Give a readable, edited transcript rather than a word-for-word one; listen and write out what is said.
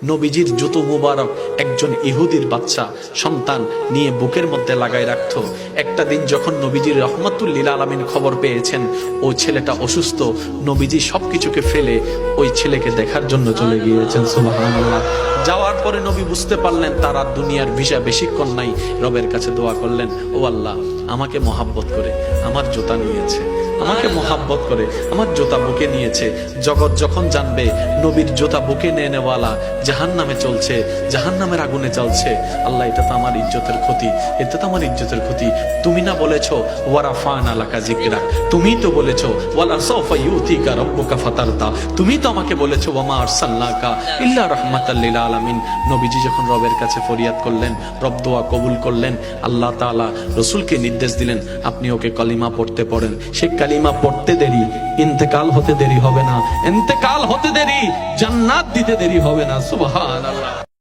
নবীজির জুতো মুবারক একজন ইহুদির বাচ্চা সন্তান নিয়ে বুকের মধ্যে লাগাই রাখতো। একটা দিন যখন নবীজির রহমাতুল লিল আলামিন খবর পেয়েছেন ও ছেলেটা অসুস্থ, নবীজি সবকিছুকে ফেলে ওই ছেলেকে দেখার জন্য চলে গিয়েছেন। সুবহানাল্লাহ। যাওয়ার পরে নবী বুঝতে পারলেন তার আর দুনিয়ার ভিসা বেশিক্ষণ নাই। রবের কাছে দোয়া করলেন, ও আল্লাহ, আমাকে মহাব্বত করে আমার জুতা নিয়েছে, আমাকে মহাব্বত করে আমার জুতা বুকে নিয়েছে। জগৎ যখন জানবে নবীর জুতা বুকে নিয়ে নেওয়ালা জাহান্নামে চলছে, জাহান্নামের আগুনে চলছে, আল্লাহ, এটা তো আমার ইজ্জতের ক্ষতি, এটা তো আমার ইজ্জতের ক্ষতি। তুমি না বলেছো ওয়ারাফানা লাকা যিকরাক, তুমি তো বলেছো ওয়ালা সাওফা ইউতিকা রাব্বুকা ফাতারদা, তুমি তো আমাকে বলেছো ওয়ামা আরসালনাকা ইল্লা রাহমাতাল লিল আলামিন। নবীজি যখন রবের কাছে ফরিয়াদ করলেন, রব দোয়া কবুল করলেন। আল্লাহ তাআলা রাসূলকে নির্দেশ দিলেন, আপনি ওকে কালিমা পড়তে পড়েন। সে কালিমা পড়তে দেরি, ইন্তেকাল হতে দেরি হবে না, ইন্তেকাল হতে দেরি, জান্নাত দিতে দেরি হবে না। সুবহানাল্লাহ।